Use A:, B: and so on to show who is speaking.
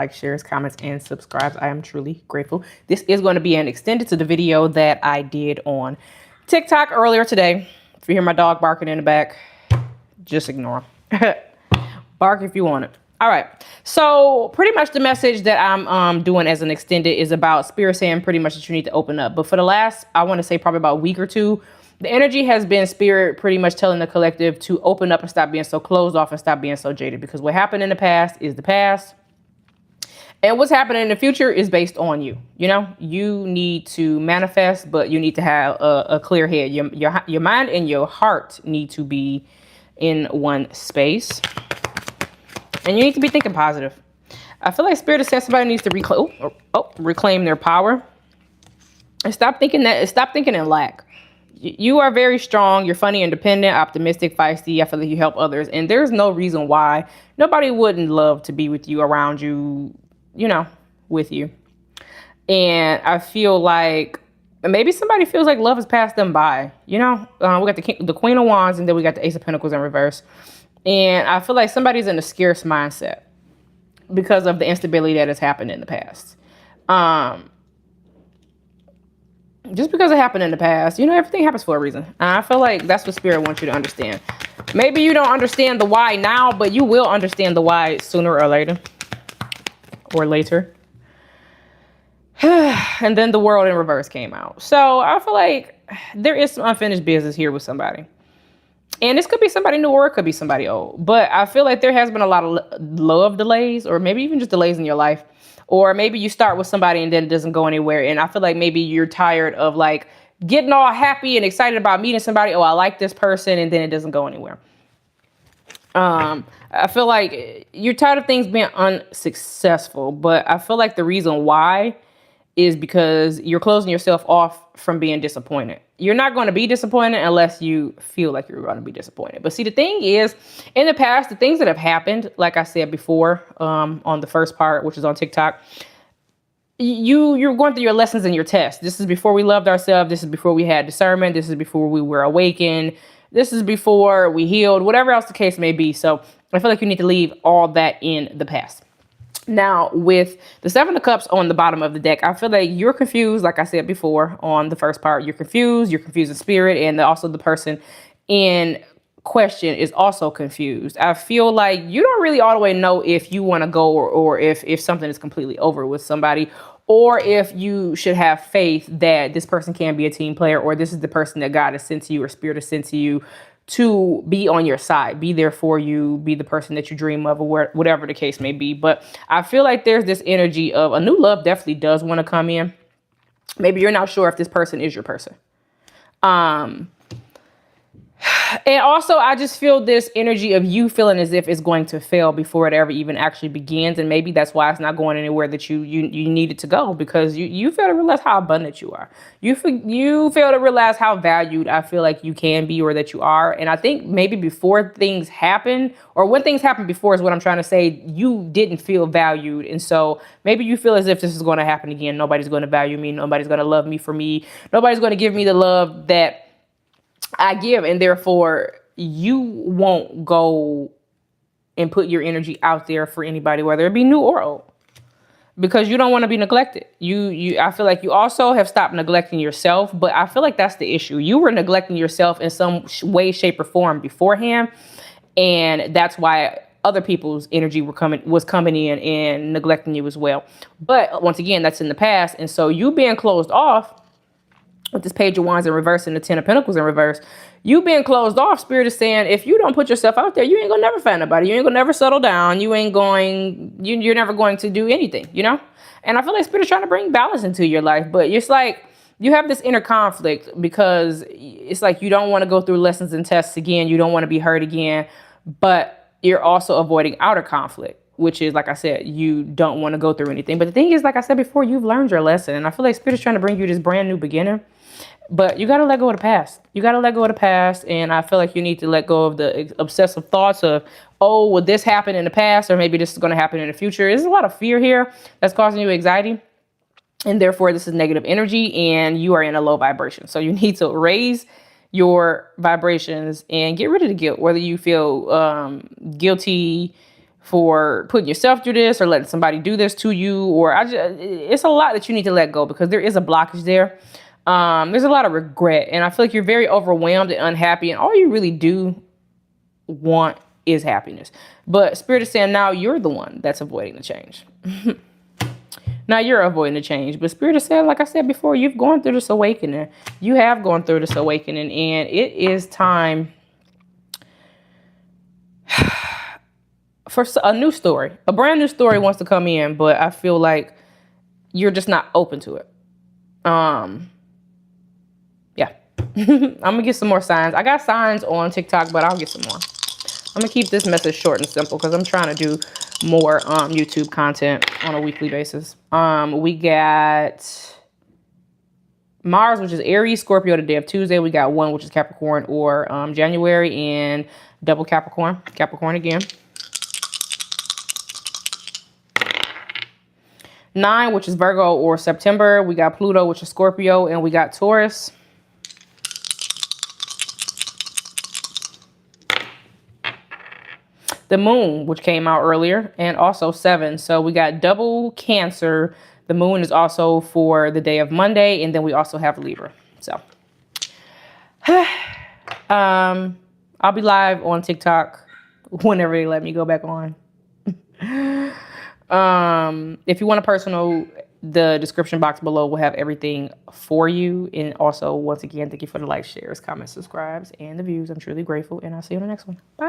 A: like, shares, comments, and subscribes. I am truly grateful. This is going to be an extended to the video that I did on TikTok earlier today. If you hear my dog barking in the back, just ignore him. Bark if you want it. All right. So pretty much the message that I'm doing as an extended is about Spirit saying pretty much that you need to open up. But for the last, I want to say probably about a week or two, the energy has been Spirit pretty much telling the collective to open up and stop being so closed off and stop being so jaded. Because what happened in the past is the past. And what's happening in the future is based on you. You know, you need to manifest, but you need to have a clear head. Your mind and your heart need to be in one space. And you need to be thinking positive. I feel like Spirit has said somebody needs to reclaim their power. And stop thinking in lack. You are very strong. You're funny, independent, optimistic, feisty. I feel like you help others. And there's no reason why nobody wouldn't love to be with you, around you, you know, with you. And I feel like maybe somebody feels like love has passed them by. You know, we got the Queen of Wands, and then we got the Ace of Pentacles in reverse. And I feel like somebody's in a scarce mindset because of the instability that has happened in the past. Just because it happened in the past, you know, everything happens for a reason. I feel like that's what Spirit wants you to understand. Maybe you don't understand the why now, but you will understand the why sooner or later. And then the World in reverse came out. So I feel like there is some unfinished business here with somebody. And this could be somebody new or it could be somebody old. But I feel like there has been a lot of love delays, or maybe even just delays in your life. Or maybe you start with somebody and then it doesn't go anywhere. And I feel like maybe you're tired of like getting all happy and excited about meeting somebody. Oh, I like this person. And then it doesn't go anywhere. I feel like you're tired of things being unsuccessful. But I feel like the reason why is because you're closing yourself off from being disappointed. You're not going to be disappointed unless you feel like you're going to be disappointed. But see, the thing is, in the past, the things that have happened, like I said before, on the first part, which is on TikTok, you're going through your lessons and your tests. This is before we loved ourselves. This is before we had discernment. This is before we were awakened. This is before we healed, whatever else the case may be. So I feel like you need to leave all that in the past. Now, with the Seven of Cups on the bottom of the deck, I feel like you're confused. Like I said before on the first part, you're confused in spirit, and also the person in question is also confused. I feel like you don't really all the way know if you want to go or if something is completely over with somebody, or if you should have faith that this person can be a team player, or this is the person that God has sent to you or Spirit has sent to you to be on your side, be there for you, be the person that you dream of, or whatever the case may be. But I feel like there's this energy of a new love definitely does want to come in. Maybe you're not sure if this person is your person. And also, I just feel this energy of you feeling as if it's going to fail before it ever even actually begins. And maybe that's why it's not going anywhere that you need it to go, because you fail to realize how abundant you are. You fail to realize how valued I feel like you can be, or that you are. And I think maybe before things happen, or when things happen before is what I'm trying to say, you didn't feel valued. And so maybe you feel as if this is going to happen again. Nobody's going to value me. Nobody's going to love me for me. Nobody's going to give me the love that I give, and therefore you won't go and put your energy out there for anybody, whether it be new or old, because you don't want to be neglected. I feel like you also have stopped neglecting yourself, but I feel like that's the issue. You were neglecting yourself in some way, shape, or form beforehand, and that's why other people's energy was coming in and neglecting you as well. But once again, that's in the past, and so you being closed off with this Page of Wands in reverse and the Ten of Pentacles in reverse, you being closed off, Spirit is saying, if you don't put yourself out there, you ain't gonna never find nobody. You ain't gonna never settle down. You're never going to do anything, you know? And I feel like Spirit is trying to bring balance into your life, but it's like you have this inner conflict, because it's like you don't want to go through lessons and tests again. You don't want to be hurt again, but you're also avoiding outer conflict, which is, like I said, you don't want to go through anything. But the thing is, like I said before, you've learned your lesson. And I feel like Spirit is trying to bring you this brand new beginner. But you got to let go of the past. You got to let go of the past. And I feel like you need to let go of the obsessive thoughts of, oh, will this happen in the past? Or maybe this is going to happen in the future. There's a lot of fear here that's causing you anxiety. And therefore, this is negative energy and you are in a low vibration. So you need to raise your vibrations and get rid of the guilt, whether you feel guilty for putting yourself through this or letting somebody do this to you, or it's a lot that you need to let go because there is a blockage there. There's a lot of regret, and I feel like you're very overwhelmed and unhappy, and all you really do want is happiness. But Spirit is saying now you're the one that's avoiding the change. Now you're avoiding the change, but Spirit is saying, like I said before, you've gone through this awakening. You have gone through this awakening, and it is time for a new story. A brand new story wants to come in, but I feel like you're just not open to it. Yeah. I'm gonna get some more signs. I got signs on TikTok, but I'll get some more. I'm gonna keep this message short and simple because I'm trying to do more YouTube content on a weekly basis. We got Mars, which is Aries, Scorpio, the day of Tuesday. We got 1, which is Capricorn or January, and double Capricorn again. 9, which is Virgo or September. We got Pluto, which is Scorpio, and we got Taurus. The moon, which came out earlier, and also 7. So we got double Cancer. The moon is also for the day of Monday, and then we also have Libra. So I'll be live on TikTok whenever they let me go back on. If you want a personal, the description box below will have everything for you. And also, once again, thank you for the likes, shares, comments, subscribes, and the views. I'm truly grateful, and I'll see you on the next one. Bye.